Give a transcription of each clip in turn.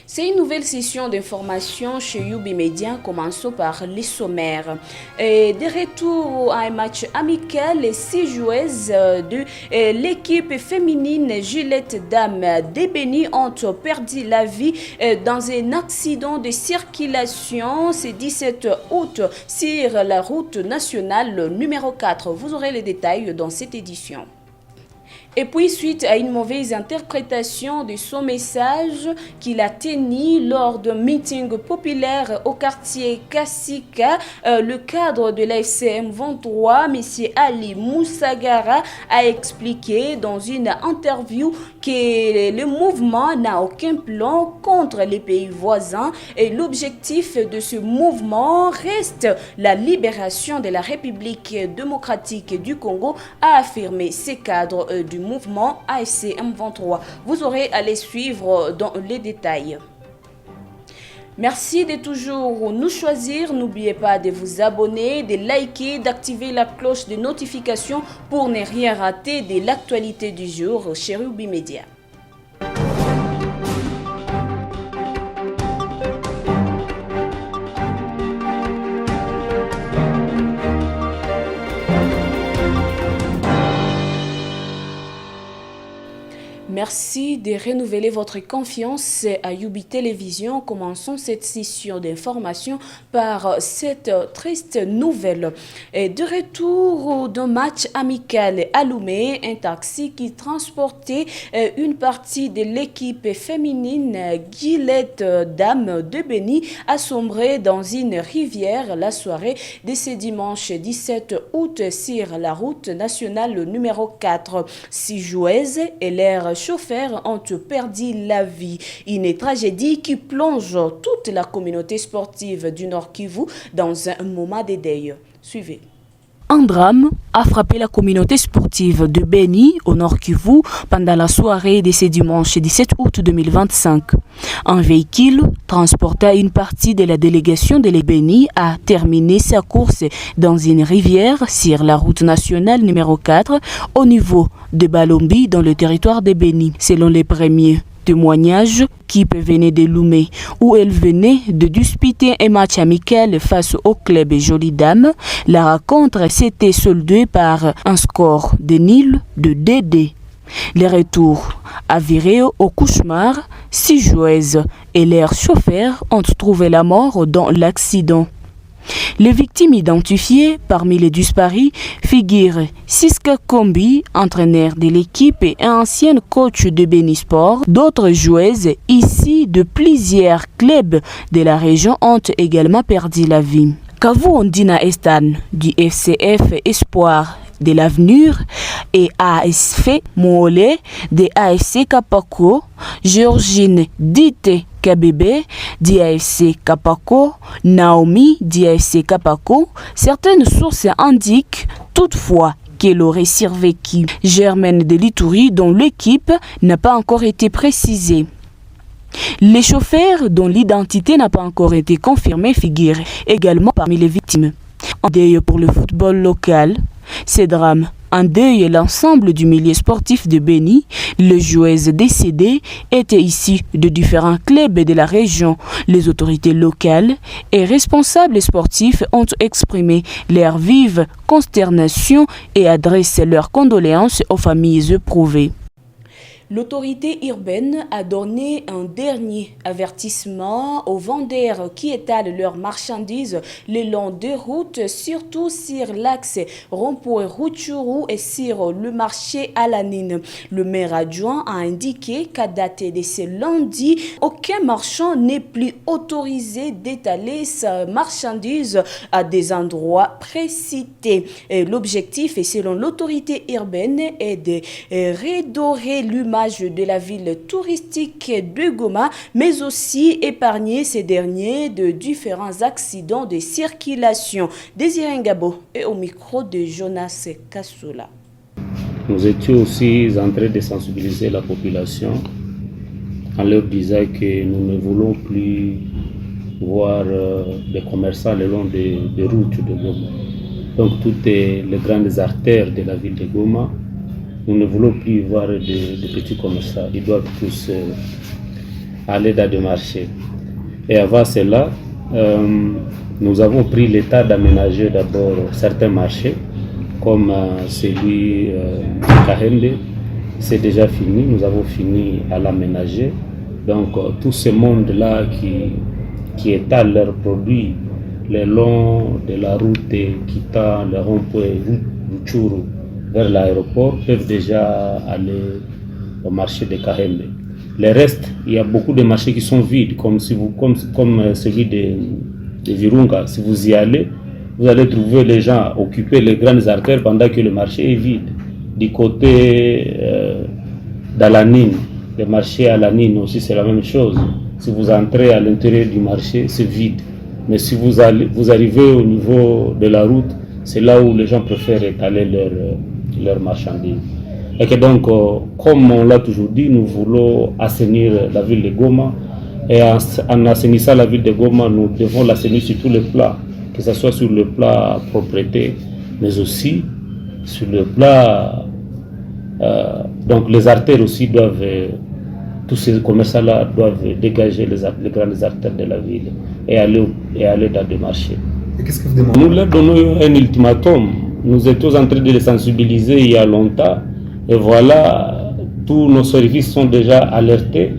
C'est une nouvelle session d'information chez Youbi Média. Commençons par les sommaires. De retour à un match amical, les 6 joueuses de l'équipe féminine Gillette Dame de Béni ont perdu la vie dans un accident de circulation ce 17 août sur la route nationale numéro 4. Vous aurez les détails dans cette édition. Et puis, suite à une mauvaise interprétation de son message qu'il a tenu lors d'un meeting populaire au quartier Kassika, le cadre de la FCM 23, M. Ali Moussagara, a expliqué dans une interview que le mouvement n'a aucun plan contre les pays voisins et l'objectif de ce mouvement reste la libération de la République démocratique du Congo, a affirmé ces cadres du mouvement AFC M23. Vous aurez à les suivre dans les détails. Merci de toujours nous choisir. N'oubliez pas de vous abonner, de liker, d'activer la cloche de notification pour ne rien rater de l'actualité du jour chez Youbi Média. Merci de renouveler votre confiance à Youbi Télévision. Commençons cette session d'information par cette triste nouvelle. De retour d'un match amical à Lomé, un taxi qui transportait une partie de l'équipe féminine Gillette Dame de Béni a sombré dans une rivière la soirée de ce dimanche 17 août sur la route nationale numéro 4. 6 joueuses et leurs chauffeurs ont perdu la vie. Une tragédie qui plonge toute la communauté sportive du Nord Kivu dans un moment de deuil. Suivez. Un drame a frappé la communauté sportive de Béni au Nord Kivu pendant la soirée de ce dimanche 17 août 2025. Un véhicule transportant une partie de la délégation de Béni a terminé sa course dans une rivière sur la route nationale numéro 4 au niveau de Balombi dans le territoire de Béni. Selon les premiers témoignages, l'équipe venait de Lomé où elle venait de disputer un match amical face au club Jolie Dame. La rencontre s'était soldée par un score de nul de 2-2. Le retour a viré au cauchemar. 6 joueuses et leurs chauffeurs ont trouvé la mort dans l'accident. Les victimes identifiées parmi les disparus figurent Siska Kombi, entraîneur de l'équipe et ancienne coach de Béni Sport. D'autres joueuses ici de plusieurs clubs de la région ont également perdu la vie. Kavu Ondina Estan du FCF Espoir de l'Avenir et ASF Moolé de AFC Kapako, Georgine Dite Kabebe d'AFC Kapako, Naomi d'AFC Kapako. Certaines sources indiquent toutefois qu'elle aurait survécu. Germaine de Litouri, dont l'équipe n'a pas encore été précisée. Les chauffeurs dont l'identité n'a pas encore été confirmée figurent également parmi les victimes. En deuil pour le football local, ces drames endeuillent l'ensemble du milieu sportif de Béni. Les joueuses décédées étaient issues de différents clubs de la région. Les autorités locales et responsables sportifs ont exprimé leur vive consternation et adressé leurs condoléances aux familles éprouvées. L'autorité urbaine a donné un dernier avertissement aux vendeurs qui étalent leurs marchandises le long des routes, surtout sur l'axe Rond-Point-Rutshuru et sur le marché à la Nine. Le maire adjoint a indiqué qu'à dater de ce lundi, aucun marchand n'est plus autorisé d'étaler sa marchandise à des endroits précités. L'objectif, selon l'autorité urbaine, est de redorer l'humain de la ville touristique de Goma, mais aussi épargner ces derniers de différents accidents de circulation. Désiré Ngabo est au micro de Jonas Kassoula. Nous étions aussi en train de sensibiliser la population en leur disant que nous ne voulons plus voir des commerçants le long des routes de Goma. Donc toutes les grandes artères de la ville de Goma, nous ne voulons plus voir de petits commerçants. Ils doivent tous aller dans des marchés. Et avant cela, nous avons pris l'état d'aménager d'abord certains marchés, comme celui de Kahembe. C'est déjà fini, nous avons fini à l'aménager. Donc tout ce monde-là qui étale leurs produits le long de la route quittant le rond-point Rutshuru vers l'aéroport peuvent déjà aller au marché de Kahembe. Le reste, il y a beaucoup de marchés qui sont vides, comme celui de Virunga. Si vous y allez, vous allez trouver les gens occuper les grandes artères pendant que le marché est vide. Du côté d'Alanine, le marché à Alanine aussi c'est la même chose. Si vous entrez à l'intérieur du marché, c'est vide. Mais si vous arrivez au niveau de la route, c'est là où les gens préfèrent étaler leurs marchandises. Et que donc, comme on l'a toujours dit, nous voulons assainir la ville de Goma. Et en assainissant la ville de Goma, nous devons l'assainir sur tous les plans, que ce soit sur le plan propreté, mais aussi sur le plan... donc les artères aussi doivent... tous ces commerçants-là doivent dégager les grandes artères de la ville et aller dans des marchés. Et qu'est-ce que vous demandez? Nous leur donnons un ultimatum. Nous étions en train de les sensibiliser il y a longtemps. Et voilà, tous nos services sont déjà alertés.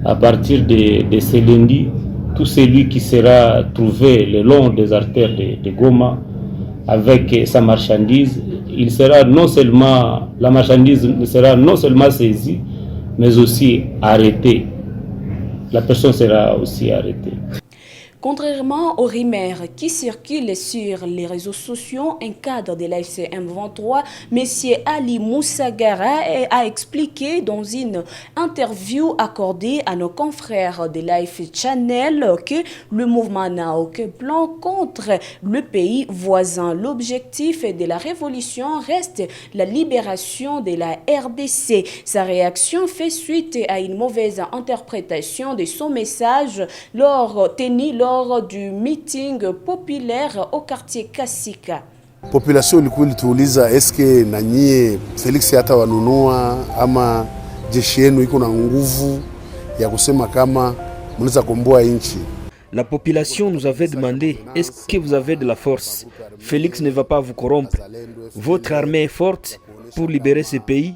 À partir de ce lundi, tout celui qui sera trouvé le long des artères de Goma avec sa marchandise, la marchandise sera non seulement saisie, mais aussi arrêtée. La personne sera aussi arrêtée. Contrairement aux rumeurs qui circulent sur les réseaux sociaux, un cadre de l'AFC M23, M. Ali Moussagara, a expliqué dans une interview accordée à nos confrères de l'AFC Channel que le mouvement n'a aucun plan contre le pays voisin. L'objectif de la révolution reste la libération de la RDC. Sa réaction fait suite à une mauvaise interprétation de son message tenu lors du meeting populaire au quartier Kasika. Population ilikuwa ilituuliza eske na nyie Felix hata wanunua ama jeshi yenu iko na nguvu ya kusema kama mnaweza komboa nchi. La population nous avait demandé, est-ce que vous avez de la force? Félix ne va pas vous corrompre. Votre armée est forte pour libérer ce pays,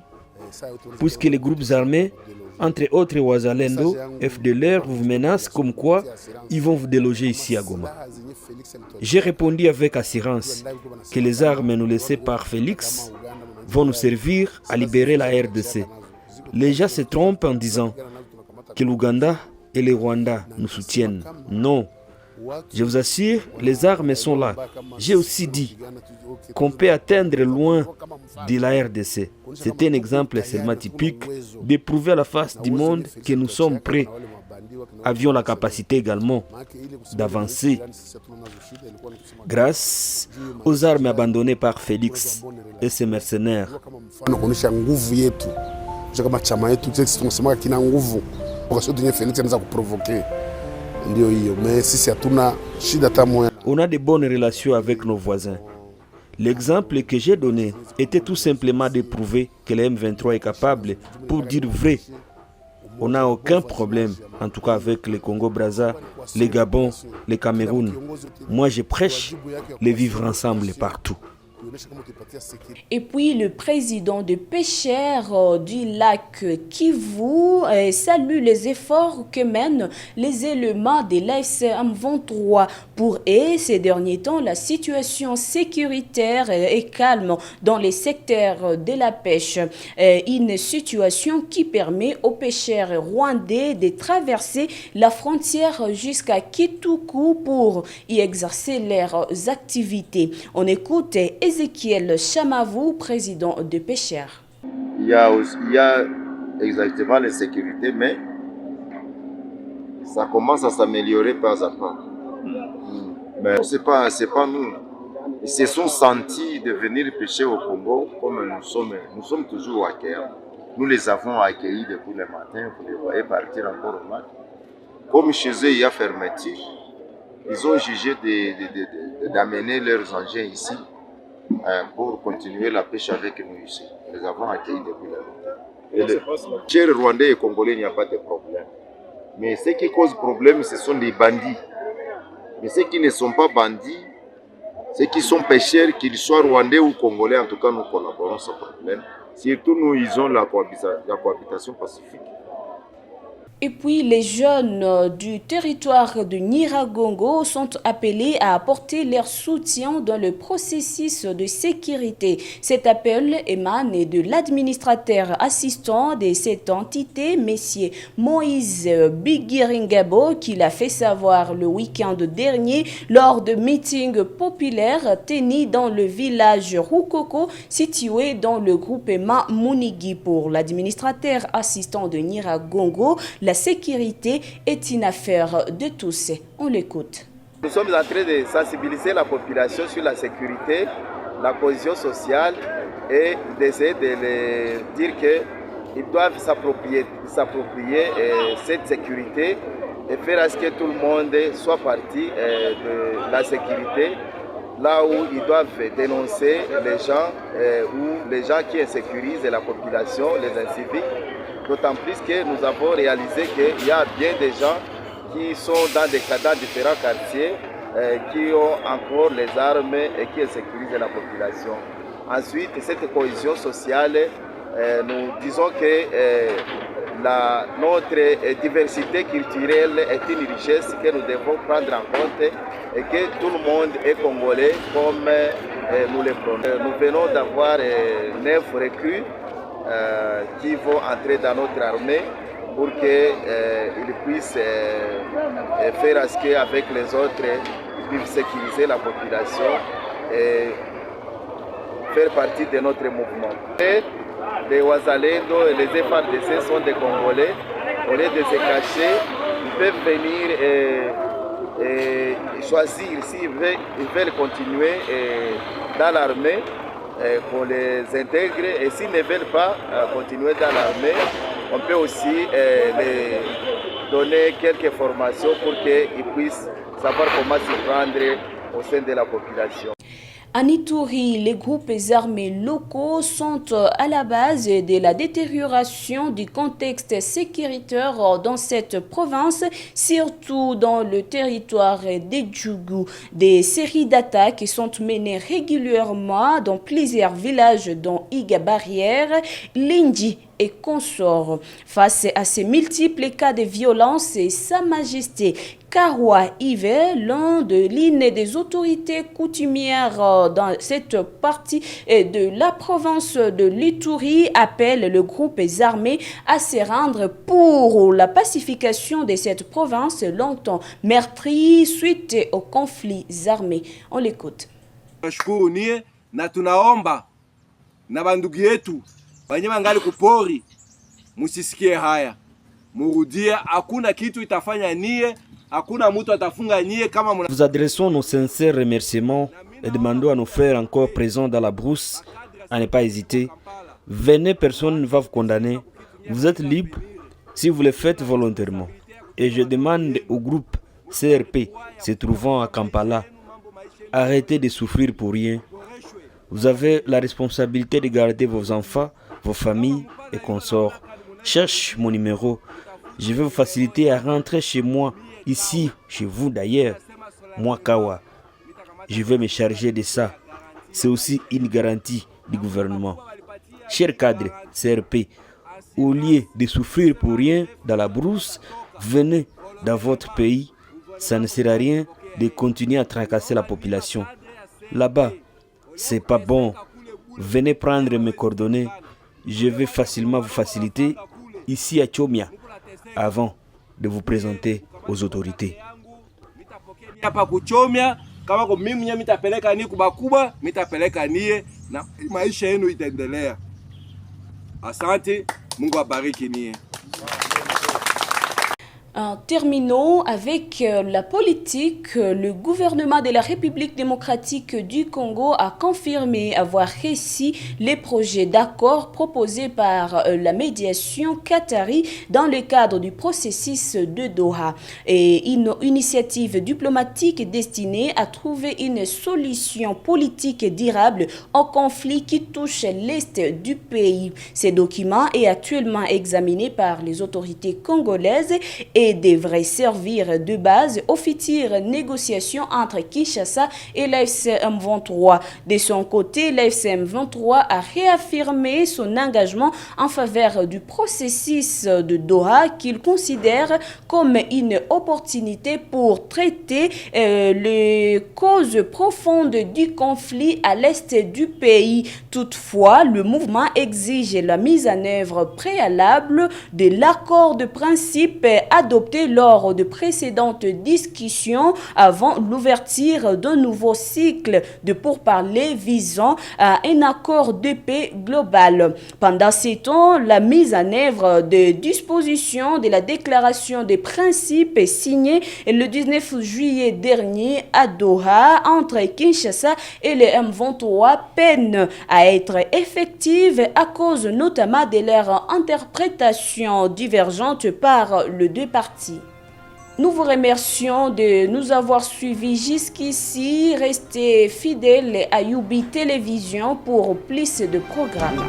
puisque les groupes armés, entre autres Wazalendo, FDLR, vous menacent comme quoi ils vont vous déloger ici à Goma. J'ai répondu avec assurance que les armes nous laissées par Félix vont nous servir à libérer la RDC. Les gens se trompent en disant que l'Ouganda et le Rwanda nous soutiennent. Non. Je vous assure, les armes sont là. J'ai aussi dit qu'on peut atteindre loin de la RDC. C'est un exemple seulement typique de prouver à la face du monde que nous sommes prêts. Avions la capacité également d'avancer grâce aux armes abandonnées par Félix et ses mercenaires. On a de bonnes relations avec nos voisins. L'exemple que j'ai donné était tout simplement de prouver que le M23 est capable, pour dire vrai. On n'a aucun problème, en tout cas avec le Congo-Brazza, le Gabon, le Cameroun. Moi, je prêche les vivre ensemble partout. Et puis le président de pêcheurs du lac Kivu salue les efforts que mènent les éléments de l'AFC M23. Pour eux, ces derniers temps, la situation sécuritaire est calme dans les secteurs de la pêche. Une situation qui permet aux pêcheurs rwandais de traverser la frontière jusqu'à Kituku pour y exercer leurs activités. On écoute Ezekiel Chamavou, président de pêcheurs. Il y a exactement l'insécurité, mais ça commence à s'améliorer pas à pas. Mais c'est pas nous. Ils se sont sentis de venir pêcher au Congo comme nous sommes toujours accueillants. Nous les avons accueillis depuis le matin, vous les voyez partir encore au match. Comme chez eux il y a fermeture, ils ont jugé d'amener leurs engins ici pour continuer la pêche avec nous ici. Nous les avons accueillis depuis longtemps. Chez les Rwandais et Congolais, il n'y a pas de problème. Mais ce qui cause problème, ce sont les bandits. Mais ceux qui ne sont pas bandits, ceux qui sont pêcheurs, qu'ils soient rwandais ou congolais, en tout cas, nous collaborons sans problème. Surtout, nous, ils ont la cohabitation pacifique. Et puis, les jeunes du territoire de Nyiragongo sont appelés à apporter leur soutien dans le processus de sécurité. Cet appel émane de l'administrateur assistant de cette entité, M. Moïse Bigiringabo, qui l'a fait savoir le week-end dernier lors de meetings populaires tenus dans le village Rukoko, situé dans le groupement Munigi. Pour l'administrateur assistant de Nyiragongo, la sécurité est une affaire de tous. On l'écoute. Nous sommes en train de sensibiliser la population sur la sécurité, la cohésion sociale et d'essayer de leur dire qu'ils doivent s'approprier cette sécurité et faire à ce que tout le monde soit partie de la sécurité, là où ils doivent dénoncer les gens ou les gens qui insécurisent la population, les inciviques. D'autant plus que nous avons réalisé qu'il y a bien des gens qui sont dans différents quartiers, qui ont encore les armes et qui sécurisent la population. Ensuite, cette cohésion sociale, nous disons que notre diversité culturelle est une richesse que nous devons prendre en compte et que tout le monde est congolais comme nous le prenons. Nous venons d'avoir 9 recrues qui vont entrer dans notre armée pour qu'ils puissent faire à ce qu'avec les autres, ils puissent sécuriser la population et faire partie de notre mouvement. Et les Ouazalendo et les FARDC sont des Congolais. Au lieu de se cacher, ils peuvent venir et choisir s'ils veulent continuer dans l'armée, pour les intégrer, et s'ils ne veulent pas continuer dans l'armée, on peut aussi les donner quelques formations pour qu'ils puissent savoir comment s'y prendre au sein de la population. En Ituri, les groupes armés locaux sont à la base de la détérioration du contexte sécuritaire dans cette province, surtout dans le territoire des Djougou. Des séries d'attaques sont menées régulièrement dans plusieurs villages dont Iga Barrière, Lindi et consorts. Face à ces multiples cas de violence, Sa Majesté Karoua Ive, l'une des autorités coutumières dans cette partie de la province de l'Ituri, appelle le groupe armé à se rendre pour la pacification de cette province longtemps meurtrie suite aux conflits armés. On l'écoute. Tunashukuru nie na tunaomba na bandugu yetu wanyama ngali kupori, musisikie haya, murudie, hakuna kitu itafanya nie. Nous adressons nos sincères remerciements et demandons à nos frères encore présents dans la brousse à ne pas hésiter. Venez, personne ne va vous condamner. Vous êtes libre si vous le faites volontairement. Et je demande au groupe CRP se trouvant à Kampala, arrêtez de souffrir pour rien. Vous avez la responsabilité de garder vos enfants, vos familles et consorts. Cherche mon numéro. Je vais vous faciliter à rentrer chez moi. Ici, chez vous d'ailleurs, moi Kawa, je vais me charger de ça. C'est aussi une garantie du gouvernement. Chers cadres CRP, au lieu de souffrir pour rien dans la brousse, venez dans votre pays. Ça ne sert à rien de continuer à tracasser la population. Là-bas, c'est pas bon. Venez prendre mes coordonnées. Je vais facilement vous faciliter ici à Chomia avant de vous présenter aux autorités. Hapa kuchomia kama kwa mimi mwenyewe mitapeleka ni kubakubwa, mitapeleka nie na maisha yenu itaendelea. Asante, Mungu abariki nie. Terminons avec la politique. Le gouvernement de la République démocratique du Congo a confirmé avoir réussi les projets d'accord proposés par la médiation qatari dans le cadre du processus de Doha, et une initiative diplomatique destinée à trouver une solution politique durable au conflit qui touche l'est du pays. Ce document est actuellement examiné par les autorités congolaises et et devrait servir de base aux futures négociations entre Kinshasa et l'AFCM 23. De son côté, l'AFCM 23 a réaffirmé son engagement en faveur du processus de Doha qu'il considère comme une opportunité pour traiter les causes profondes du conflit à l'est du pays. Toutefois, le mouvement exige la mise en œuvre préalable de l'accord de principe adopté lors de précédentes discussions avant l'ouverture d'un nouveau cycle de pourparlers visant à un accord de paix global. Pendant ce temps, la mise en œuvre des dispositions de la déclaration des principes signée le 19 juillet dernier à Doha entre Kinshasa et le M23 peine à être effective à cause notamment de leur interprétation divergente par les deux parties. Nous vous remercions de nous avoir suivis jusqu'ici. Restez fidèles à Youbi Télévision pour plus de programmes.